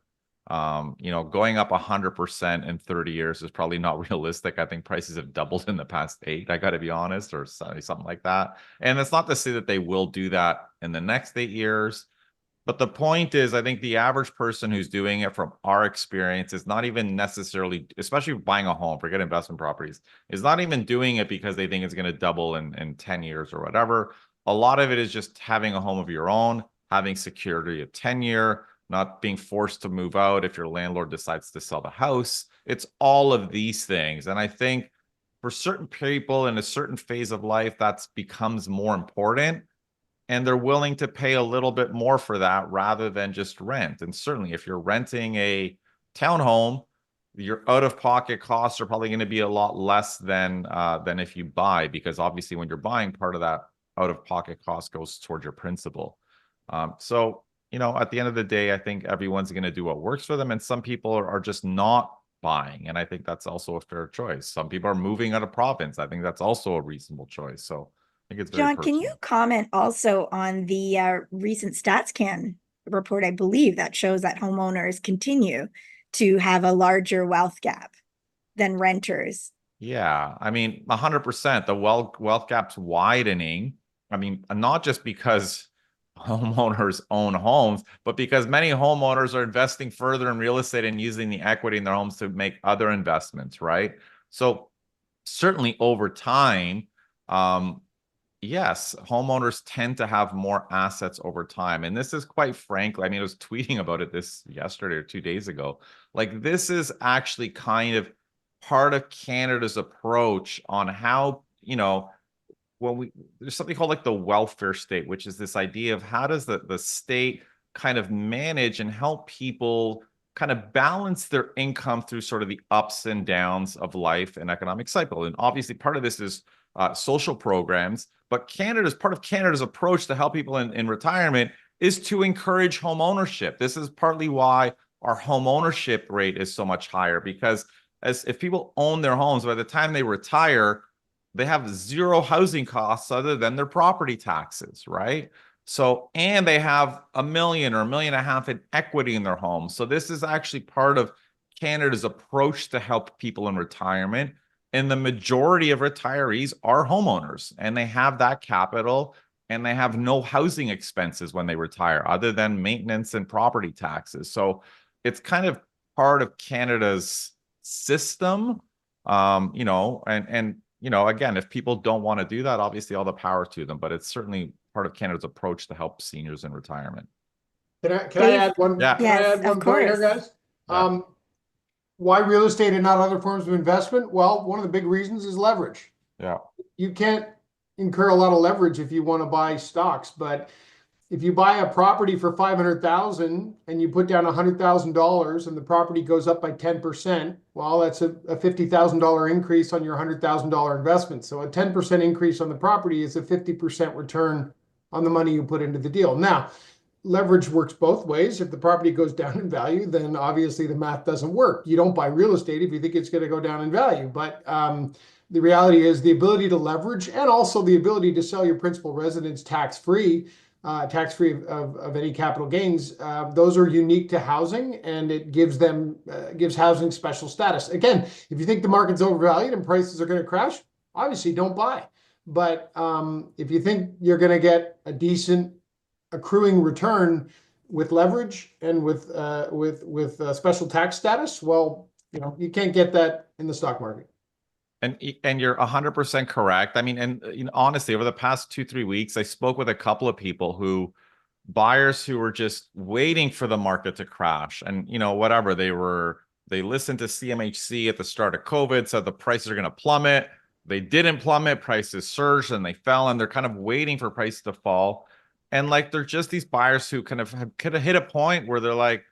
Going up 100% in 30 years is probably not realistic. I think prices have doubled in the past 8, I got to be honest, or something like that. And it's not to say that they will do that in the next 8 years. But the point is, I think the average person who's doing it, from our experience, is not even necessarily, especially buying a home, forget investment properties, is not even doing it because they think it's going to double in 10 years or whatever. A lot of it is just having a home of your own, having security of tenure, not being forced to move out if your landlord decides to sell the house. It's all of these things. And I think for certain people in a certain phase of life, that becomes more important. And they're willing to pay a little bit more for that rather than just rent. And certainly if you're renting a townhome, your out-of-pocket costs are probably going to be a lot less than if you buy, because obviously when you're buying, part of that out-of-pocket cost goes towards your principal. So, at the end of the day, I think everyone's going to do what works for them. And some people are just not buying. And I think that's also a fair choice. Some people are moving out of province. I think that's also a reasonable choice. So I think it's very
John,
personal.
can you comment also on the recent StatsCan report, I believe, that shows that homeowners continue to have a larger wealth gap than renters?
Yeah, 100%. The wealth gap's widening. Not just because homeowners own homes, but because many homeowners are investing further in real estate and using the equity in their homes to make other investments, right? So certainly over time, yes, homeowners tend to have more assets over time. And this is, quite frankly, I was tweeting about it this yesterday or 2 days ago. Like, this is actually kind of part of Canada's approach on how, there's something called like the welfare state, which is this idea of how does the state kind of manage and help people kind of balance their income through sort of the ups and downs of life and economic cycle. And obviously part of this is social programs, but part of Canada's approach to help people in retirement is to encourage home ownership. This is partly why our home ownership rate is so much higher, because if people own their homes, by the time they retire, they have zero housing costs other than their property taxes, right? So, and they have $1 million or $1.5 million in equity in their home. So this is actually part of Canada's approach to help people in retirement. And the majority of retirees are homeowners, and they have that capital, and they have no housing expenses when they retire other than maintenance and property taxes. So it's kind of part of Canada's system, again, if people don't want to do that, obviously all the power to them, but it's certainly part of Canada's approach to help seniors in retirement.
Can I
Dave?
add one?
Yeah.
Can I
Yes,
add one
of
point here,
course.
guys? Why real estate and not other forms of investment? Well, one of the big reasons is leverage.
Yeah.
You can't incur a lot of leverage if you want to buy stocks, but if you buy a property for $500,000 and you put down $100,000 and the property goes up by 10%, well, that's a $50,000 increase on your $100,000 investment. So a 10% increase on the property is a 50% return on the money you put into the deal. Now, leverage works both ways. If the property goes down in value, then obviously the math doesn't work. You don't buy real estate if you think it's going to go down in value. But the reality is the ability to leverage, and also the ability to sell your principal residence tax-free of any capital gains, those are unique to housing, and it gives housing special status. Again, if you think the market's overvalued and prices are going to crash, obviously don't buy. But if you think you're going to get a decent accruing return with leverage and with special tax status, well, you can't get that in the stock market.
And you're 100% correct. I mean, and honestly, over the past 2, 3 weeks, I spoke with a couple of people who buyers who were just waiting for the market to crash, and whatever they listened to CMHC at the start of COVID, said the prices are going to plummet. They didn't plummet, prices surged and they fell, and they're kind of waiting for prices to fall. And like they're just these buyers who kind of hit a point where they're like,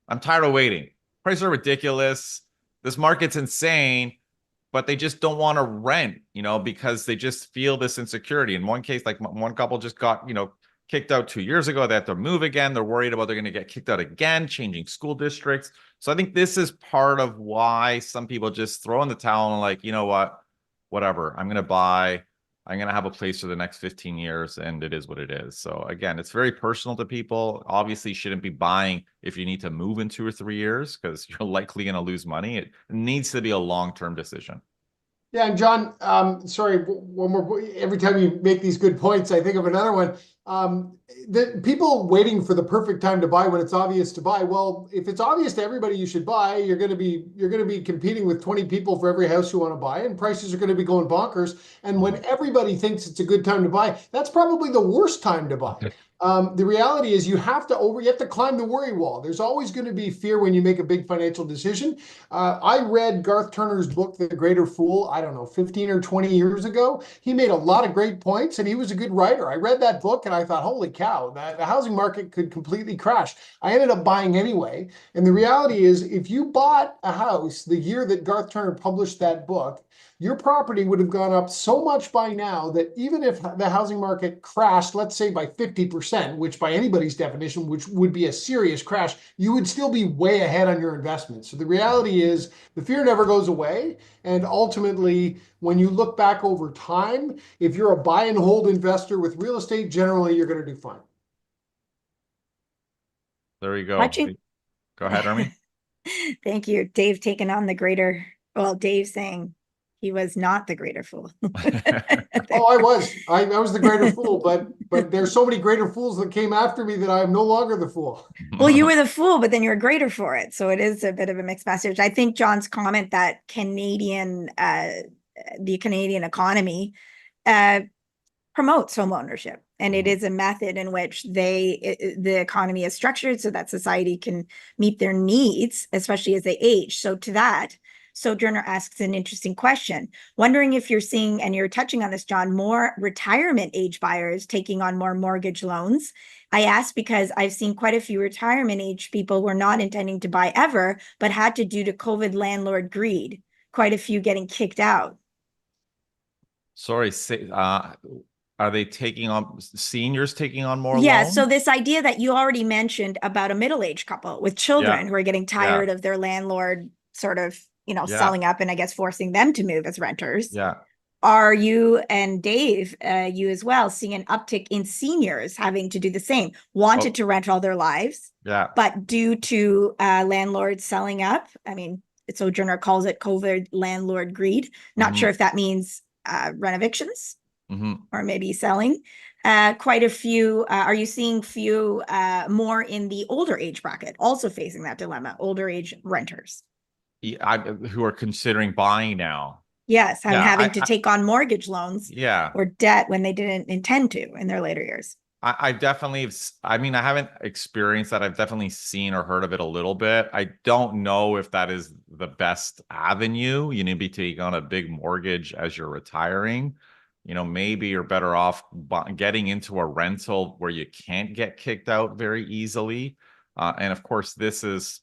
I'm tired of waiting. Prices are ridiculous. This market's insane, but they just don't want to rent, because they just feel this insecurity. In one case, like one couple just got, kicked out 2 years ago. They have to move again. They're worried about they're going to get kicked out again, changing school districts. So I think this is part of why some people just throw in the towel and like, you know what, whatever, I'm going to buy. I'm going to have a place for the next 15 years, and it is what it is. So again, it's very personal to people. Obviously, you shouldn't be buying if you need to move in 2 or 3 years because you're likely going to lose money. It needs to be a long-term decision.
Yeah, and John, sorry, one more. Every time you make these good points, I think of another one. The people waiting for the perfect time to buy when it's obvious to buy. Well, if it's obvious to everybody you should buy, you're going to be competing with 20 people for every house you want to buy, and prices are going to be going bonkers. And when everybody thinks it's a good time to buy, that's probably the worst time to buy. The reality is you have to climb the worry wall. There's always going to be fear when you make a big financial decision. I read Garth Turner's book, The Greater Fool, I don't know, 15 or 20 years ago. He made a lot of great points and he was a good writer. I read that book and I thought, holy cow, the housing market could completely crash. I ended up buying anyway. And the reality is if you bought a house the year that Garth Turner published that book, your property would have gone up so much by now that even if the housing market crashed, let's say by 50%, which by anybody's definition, which would be a serious crash, you would still be way ahead on your investment. So the reality is the fear never goes away. And ultimately, when you look back over time, if you're a buy and hold investor with real estate, generally you're going to do fine.
There you go.
Watching.
Go ahead, Urmi.
Thank you. Dave taking on Dave saying he was not the greater fool.
Oh, I was the greater fool, but there's so many greater fools that came after me that I'm no longer the fool.
Well, you were the fool, but then you're greater for it. So it is a bit of a mixed message. I think John's comment that the Canadian economy promotes homeownership, and it is a method in which the economy is structured so that society can meet their needs, especially as they age. So to that, Sojourner asks an interesting question, wondering if you're seeing, and you're touching on this, John, more retirement age buyers taking on more mortgage loans. I ask because I've seen quite a few retirement age people who are not intending to buy ever, but had to due to COVID landlord greed, quite a few getting kicked out.
Sorry, are they seniors taking on more
Yeah,
loans?
so this idea that you already mentioned about a middle-aged couple with children who are getting tired of their landlord sort of, selling up and I guess forcing them to move as renters.
Yeah.
Are you and Dave, you as well, seeing an uptick in seniors having to do the same, wanted to rent all their lives, but due to landlords selling up, I mean, Sojourner calls it COVID landlord greed. Not sure if that means rent evictions or maybe selling. Quite a few, are you seeing more in the older age bracket also facing that dilemma, older age renters?
Who are considering buying now.
Yes, having to take on mortgage loans or debt when they didn't intend to in their later years.
I definitely, I haven't experienced that. I've definitely seen or heard of it a little bit. I don't know if that is the best avenue. You need to be taking on a big mortgage as you're retiring. Maybe you're better off getting into a rental where you can't get kicked out very easily. And of course, this is,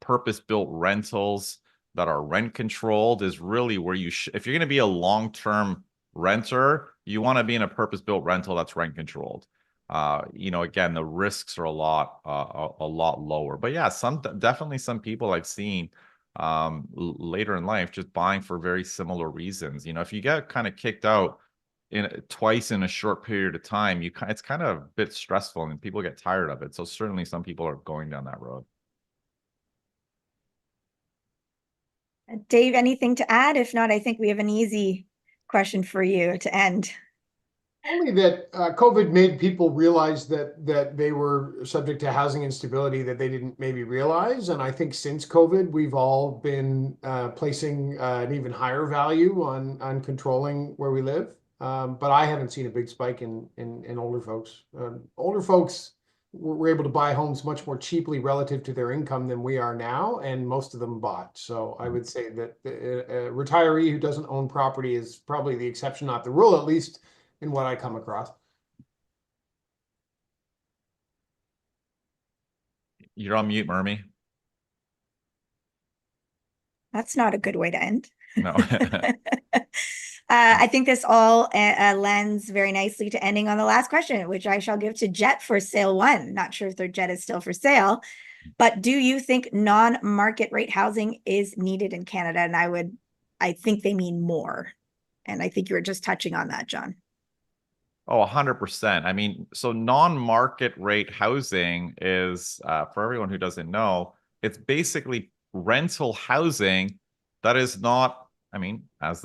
purpose-built rentals that are rent controlled is really where if you're going to be a long-term renter, you want to be in a purpose-built rental that's rent controlled. Again, the risks are a lot lower. But yeah, definitely some people I've seen later in life just buying for very similar reasons. If you get kind of kicked out twice in a short period of time, it's kind of a bit stressful and people get tired of it. So certainly some people are going down that road.
Dave, anything to add? If not, I think we have an easy question for you to end.
Only that COVID made people realize that they were subject to housing instability that they didn't maybe realize. And I think since COVID, we've all been placing an even higher value on controlling where we live. But I haven't seen a big spike in older folks. Older folks were able to buy homes much more cheaply relative to their income than we are now, and most of them bought. So I would say that a retiree who doesn't own property is probably the exception, not the rule, at least in what I come across.
You're on mute, Urmi.
That's not a good way to end.
No.
I think this all lends very nicely to ending on the last question, which I shall give to Jet for sale one. Not sure if their Jet is still for sale, but do you think non-market rate housing is needed in Canada? And I think they mean more. And I think you were just touching on that, John.
Oh, 100%. I mean, so non-market rate housing is, for everyone who doesn't know, it's basically rental housing that is not, I mean, as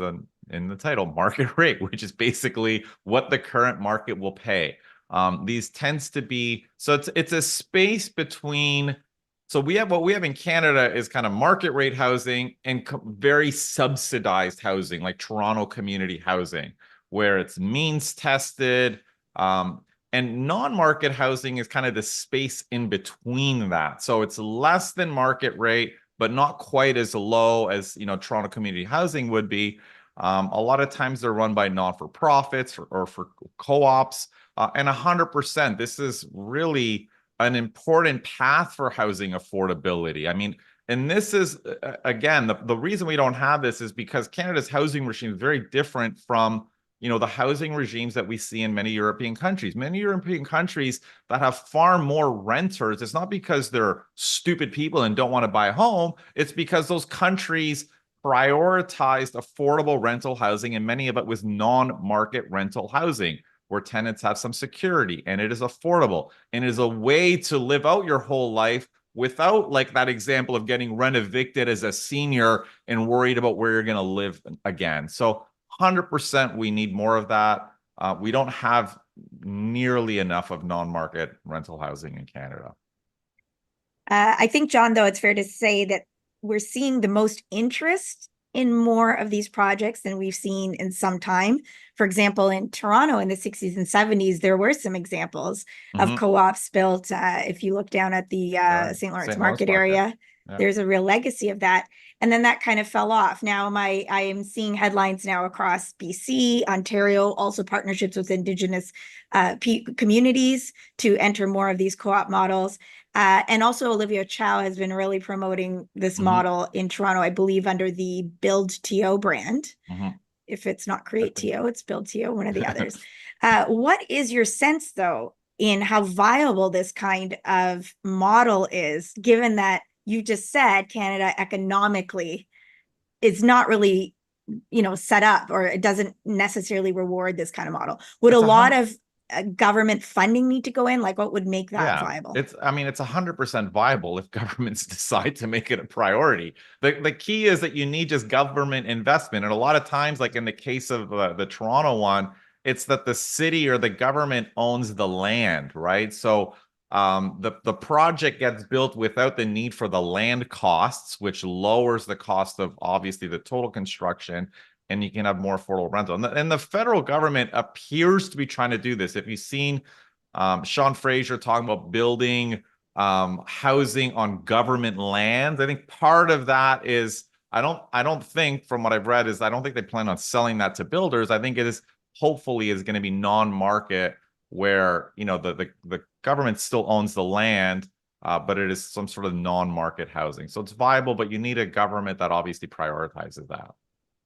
in the title, market rate, which is basically what the current market will pay. These tends to be, so it's a space between, so what we have in Canada is kind of market rate housing and very subsidized housing, like Toronto community housing, where it's means tested. And non-market housing is kind of the space in between that. So it's less than market rate, but not quite as low as, Toronto community housing would be. A lot of times they're run by non-for-profits or for co-ops. And 100%, this is really an important path for housing affordability. I mean, and this is, again, the reason we don't have this is because Canada's housing regime is very different from the housing regimes that we see in many European countries. Many European countries that have far more renters, it's not because they're stupid people and don't want to buy a home. It's because those countries prioritized affordable rental housing, and many of it was non-market rental housing, where tenants have some security and it is affordable and it is a way to live out your whole life without, like that example of getting rent evicted as a senior and worried about where you're going to live again. So 100% we need more of that. We don't have nearly enough of non-market rental housing in Canada.
I think, John, though, it's fair to say that we're seeing the most interest in more of these projects than we've seen in some time. For example, in Toronto in the 60s and 70s, there were some examples of co-ops built. If you look down at the St. Lawrence Market area, there's a real legacy of that. And then that kind of fell off. Now I am seeing headlines now across BC, Ontario, also partnerships with Indigenous communities to enter more of these co-op models. And also Olivia Chow has been really promoting this model in Toronto, I believe, under the Build TO brand. If it's not Create TO, it's Build TO, one of the others. What is your sense, though, in how viable this kind of model is, given that you just said Canada economically is not really, set up, or it doesn't necessarily reward this kind of model? Would a lot of government funding need to go in? Like, what would make that viable?
It's 100% viable if governments decide to make it a priority. The key is that you need just government investment. And a lot of times, like in the case of the Toronto one, it's that the city or the government owns the land, right? So the project gets built without the need for the land costs, which lowers the cost of obviously the total construction, and you can have more affordable rental. And the federal government appears to be trying to do this. If you've seen Sean Fraser talking about building housing on government lands, I think part of that is, I don't think, from what I've read, is I don't think they plan on selling that to builders. I think it is hopefully is going to be non-market, where the government still owns the land, but it is some sort of non-market housing. So it's viable, but you need a government that obviously prioritizes that.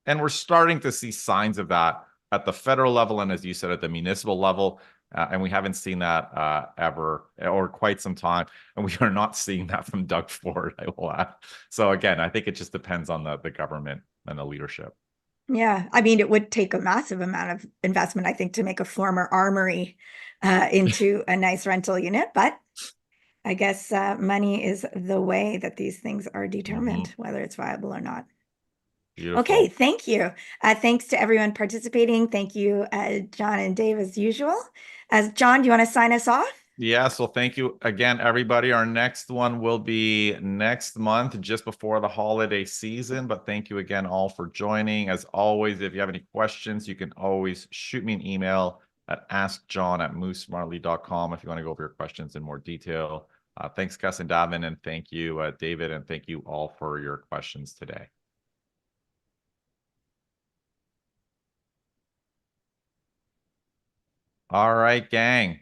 And we're starting to see signs of that at the federal level, and as you said, at the municipal level. And we haven't seen that ever, or quite some time. And we are not seeing that from Doug Ford, I will add. So again, I think it just depends on the government and the leadership.
Yeah, I mean, it would take a massive amount of investment, I think, to make a former armory into a nice rental unit. But I guess money is the way that these things are determined, whether it's viable or not.
Beautiful.
Okay, thank you. Thanks to everyone participating. Thank you, John and Dave, as usual. John, do you want to sign us off?
Yeah, so thank you again, everybody. Our next one will be next month, just before the holiday season. But thank you again all for joining. As always, if you have any questions, you can always shoot me an email at askjohn@moosesmartly.com if you want to go over your questions in more detail. Thanks, Gus and Davin, and thank you, David, and thank you all for your questions today. All right, gang.